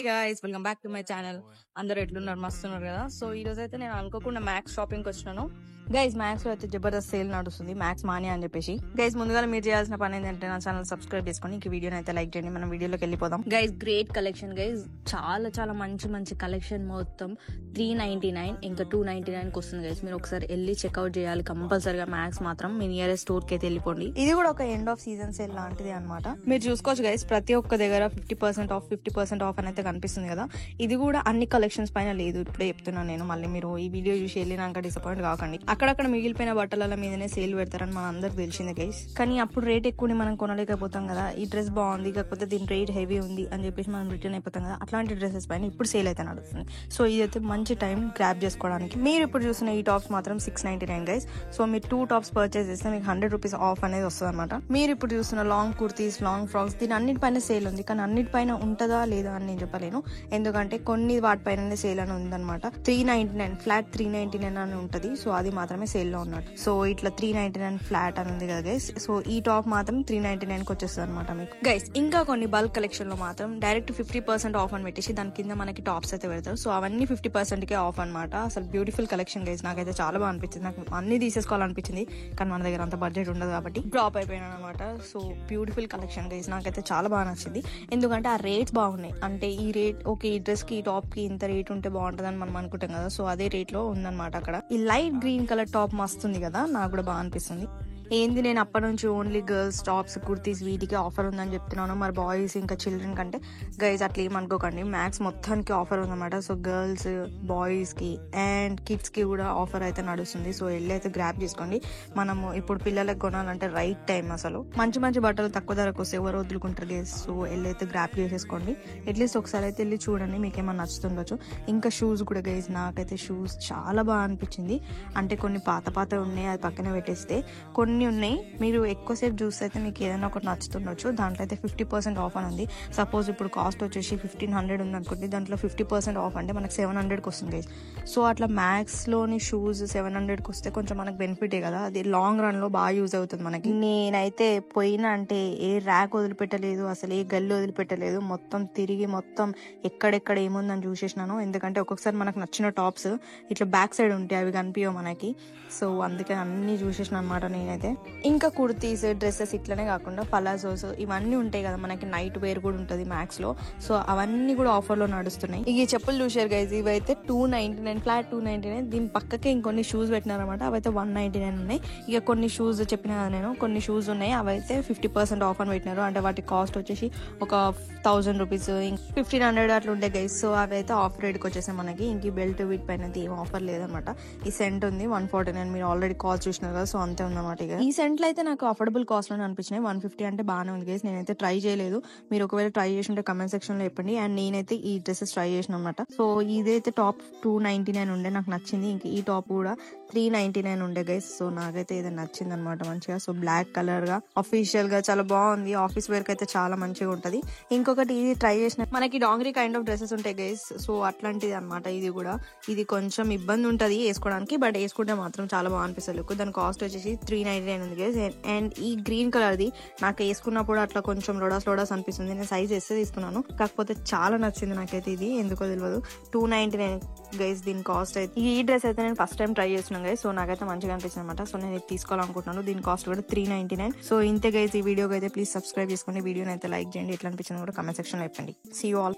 Guys welcome back to my channel. అందరూ ఎట్లున్నారు? మస్తున్నారు కదా. సో ఈ రోజు అయితే నేను అనుకోకుండా మ్యాక్స్ షాపింగ్ వచ్చినాను. గైస్ మ్యాక్స్ లో అయితే జబర్దస్త్ సేల్ నడుస్తుంది, మ్యాక్స్ మానియా అని చెప్పేసి. గైస్ ముందుగా మీరు చేయాల్సిన పని ఏంటంటే నా ఛానల్ సబ్స్క్రైబ్ చేసుకొని ఈ వీడియోని అయితే లైక్ చేయండి. మనం వీడియోలోకి వెళ్ళిపోదాం. గైస్ గ్రేట్ కలెక్షన్ గైస్, చాలా చాలా మంచి మంచి కలెక్షన్. మొత్తం 399 ఇంకా 299 కి వస్తుంది గైస్. మీరు ఒకసారి వెళ్ళి చెక్అౌట్ చేయాలి కంపల్సరీగా. మ్యాక్స్ మాత్రం మీ నియరెస్ట్ స్టోర్ కి అయితే వెళ్ళిపోండి. ఇది కూడా ఒక ఎండ్ ఆఫ్ సీజన్ సేల్ లాంటిది అనమాట. మీరు చూసుకోవచ్చు గైస్, ప్రతి ఒక్క దగ్గర 50% ఆఫ్ 50% ఆఫ్ అని అయితే కనిపిస్తుంది కదా. ఇది కూడా అన్ని కలెక్షన్స్ పైన లేదు, ఇప్పుడే చెప్తున్నాను నేను. మళ్ళీ మీరు ఈ వీడియో చూసి వెళ్ళినాక డిసప్పాయింట్ కాకండి. అక్కడక్కడ మిగిలిపోయిన బట్టల మీదనే సేల్ పెడతారని మన అందరికి తెలిసిందే గైస్. కానీ అప్పుడు రేట్ ఎక్కువని మనం కొనలేకపోతాం కదా. ఈ డ్రెస్ బాగుంది కాకపోతే దీని రేట్ హెవీ ఉంది అని చెప్పేసి మనం రిటర్న్ అయిపోతాం కదా. అట్లాంటి డ్రెస్సెస్ పైన ఇప్పుడు సేల్ అయితే నడుస్తుంది. సో ఇదైతే మంచి టైం గ్రాప్ చేసుకోవడానికి. మీరు ఇప్పుడు చూసిన ఈ టాప్స్ మాత్రం 699 గైస్. సో మీరు 2 టాప్స్ పర్చేస్ చేస్తే మీకు 100 రూపీస్ ఆఫ్ అనేది వస్తుంది అనమాట. మీరు ఇప్పుడు చూస్తున్న లాంగ్ కుర్తీస్, లాంగ్ ఫ్రాక్స్, దీని అన్నిటిపైన సేల్ ఉంది. కానీ అన్నిటిపైన ఉంటుందా లేదా అని నేను చెప్పలేను, ఎందుకంటే కొన్ని వాటిపైన సేల్ అని ఉందన్నమాట. 399 ఫ్లాట్ 399 అని ఉంటది. సో అది మాత్రమే సేల్ లో ఉన్నట్టు. సో ఇట్లా 399 ఫ్లాట్ అని ఉంది కదా గైస్. సో ఈ టాప్ మాత్రం 399 కి వచ్చేస్తుంది అనమాట మీకు గైస్. ఇంకా కొన్ని బల్క్ కలెక్షన్ లో మాత్రం డైరెక్ట్ 50% ఆఫ్ అని పెట్టేసి దాని కింద మనకి టాప్స్ అయితే పెడతారు. సో అవన్నీ 50% కే ఆఫ్ అనమాట. అసలు బ్యూటిఫుల్ కలెక్షన్ గైస్, నాకైతే చాలా బాగా అనిపించింది. నాకు అన్ని తీసేసుకోవాలనిపించింది కానీ మన దగ్గర అంత బడ్జెట్ ఉండదు కాబట్టి డ్రాప్ అయిపోయినా అనమాట. సో బ్యూటిఫుల్ కలెక్షన్ గైస్, నాకైతే చాలా బాగా నచ్చింది. ఎందుకంటే ఆ రేట్స్ బాగున్నాయి. అంటే ఈ రేట్ ఓకే, ఈ డ్రెస్ కి ఈ టాప్ కి ఇంత రేట్ ఉంటే బాగుంటది అని మనం అనుకుంటాం కదా. సో అదే రేట్ లో ఉందన్నమాట అక్కడ. ఈ లైట్ గ్రీన్ కలర్ టాప్ మస్తుంది కదా, నాకు కూడా బాగా అనిపిస్తుంది. ఏంది నేను అప్పటి నుంచి ఓన్లీ గర్ల్స్ టాప్స్, కుర్తీస్ వీటికి ఆఫర్ ఉందని చెప్తున్నాను, మరి బాయ్స్ ఇంకా చిల్డ్రన్ కంటే గైజ్ అట్లా ఏమనుకోకండి. మ్యాక్స్ మొత్తానికి ఆఫర్ ఉందన్నమాట. సో గర్ల్స్, బాయ్స్ కి అండ్ కిడ్స్ కి కూడా ఆఫర్ అయితే నడుస్తుంది. సో వెళ్ళి అయితే గ్రాప్ చేసుకోండి. మనము ఇప్పుడు పిల్లలకు కొనాలంటే రైట్ టైం. అసలు మంచి మంచి బట్టలు తక్కువ ధరకు వస్తే ఎవరు వదులుకుంటారు గైజ్. సో వెళ్ళి అయితే గ్రాప్ చేసేసుకోండి. అట్లీస్ట్ ఒకసారి అయితే వెళ్ళి చూడండి, మీకు ఏమన్నా నచ్చుతుండొచ్చు. ఇంకా షూస్ కూడా గైజ్, నాకైతే షూస్ చాలా బాగా అనిపించింది. అంటే కొన్ని పాత ఉన్నాయి, అది పక్కన పెట్టేస్తే కొన్ని ఉన్నాయి. మీరు ఎక్కువసేపు చూస్తే అయితే మీకు ఏదైనా ఒకటి నచ్చుతుండొచ్చు. దాంట్లో అయితే 50% ఆఫ్ అని ఉంది. సపోజ్ ఇప్పుడు కాస్ట్ వచ్చేసి 1500 ఉంది అనుకోండి, దాంట్లో 50% ఆఫ్ అంటే మనకు 700కి వస్తుంది. సో అట్లా మ్యాక్స్ లోని షూస్ 700కి వస్తే కొంచెం మనకు బెనిఫిటే కదా. అది లాంగ్ రన్ లో బాగా యూజ్ అవుతుంది మనకి. నేనైతే పోయినా అంటే ఏ ర్యాక్ వదిలిపెట్టలేదు, అసలు ఏ గల్లి వదిలిపెట్టలేదు. మొత్తం తిరిగి మొత్తం ఎక్కడెక్కడ ఏముందని చూసేసినాను. ఎందుకంటే ఒక్కొక్కసారి మనకు నచ్చిన టాప్స్ ఇట్లా బ్యాక్ సైడ్ ఉంటాయి, అవి కనిపించవు మనకి. సో అందుకే అన్ని చూసేసిన అనమాట నేనైతే. ఇంకా కుర్తీస్, డ్రెస్సెస్ ఇట్లనే కాకుండా పలాజోస్ ఇవన్నీ ఉంటాయి కదా, మనకి నైట్ వేర్ కూడా ఉంటుంది మ్యాక్స్ లో. సో అవన్నీ కూడా ఆఫర్ లో నడుస్తున్నాయి. ఈ చెప్పులు చూసారు గైజ్, ఇవైతే 299 ఫ్లాట్ 299. దీని పక్కకే ఇంకొన్ని షూస్ పెట్టినారనమాట, అవైతే 199 ఉన్నాయి. ఇక కొన్ని షూస్ చెప్పిన కదా నేను, కొన్ని షూస్ ఉన్నాయి, అవైతే 50% ఆఫ్ అని పెట్టినారు. అంటే వాటి కాస్ట్ వచ్చేసి ఒక 1000 రూపీస్, 1500 అట్లా ఉంటాయి గైజ్. సో అవైతే ఆఫ్ రేట్ కి వచ్చేసాయి మనకి. ఇంక బెల్ట్ వీటి పైన ఏం ఆఫర్ లేదనమాట. ఈ సెంట్ ఉంది 149, మీరు ఆల్రెడీ కాస్ట్ చూసినారు కదా. సో అంతే ఉందన్నమాట. ఇక ఈ సెంట్లు అయితే నాకు అఫోర్డబుల్ కాస్ట్ లోనే అనిపించినాయి. 150 అంటే బాగానే ఉంది గైస్. నేనైతే ట్రై చేయలేదు, మీరు ఒకవేళ ట్రై చేసి ఉంటే కమెంట్ సెక్షన్ లో చెప్పండి. అండ్ నేనైతే ఈ డ్రెస్సెస్ ట్రై చేసిన అనమాట. సో ఇదైతే టాప్ 299 ఉండే, నాకు నచ్చింది. ఇంక ఈ టాప్ కూడా 399 ఉండే గైస్. సో నాకైతే ఇది నచ్చింది అనమాట మంచిగా. సో బ్లాక్ కలర్ గా అఫీషియల్ గా చాలా బాగుంది. ఆఫీస్ వేర్ కి అయితే చాలా మంచిగా ఉంటది. ఇంకొకటి ఇది ట్రై చేసిన, మనకి డాంగ్రీ కైండ్ ఆఫ్ డ్రెస్సెస్ ఉంటాయి గైస్. సో అట్లాంటిది అనమాట ఇది కూడా. ఇది కొంచెం ఇబ్బంది ఉంటది వేసుకోవడానికి, బట్ వేసుకుంటే మాత్రం చాలా బాగా అనిపిస్తుంది లుక్. దాని కాస్ట్ వచ్చేసి 399 ఉంది గైస్. అండ్ ఈ గ్రీన్ కలర్ ది నాకు వేసుకున్నప్పుడు అట్లా కొంచెం లోడాస్ అనిపిస్తుంది. నేను సైజ్ ఎస్ తీసుకున్నాను, కాకపోతే చాలా నచ్చింది నాకైతే ఇది, ఎందుకో తెలియదు. 299 గైస్ దీని కాస్ట్ అయితే. ఈ డ్రెస్ అయితే నేను ఫస్ట్ టైం ట్రై చేస్తున్నాను గైస్. సో నాకైతే మంచిగా అనిపిస్తుంది అనమాట. సో నేను ఇది తీసుకోవాలనుకుంటున్నాను. దీని కాస్ట్ కూడా 399. సో ఇంతే గైస్ ఈ వీడియోకి అయితే ప్లీజ్ సబ్స్క్రైబ్ చేసుకోండి. వీడియోని అయితే లైక్ చేయండి. ఎట్లా అనిపించింది కూడా కమెంట్ సెక్షన్ లో చెప్పండి. See you all.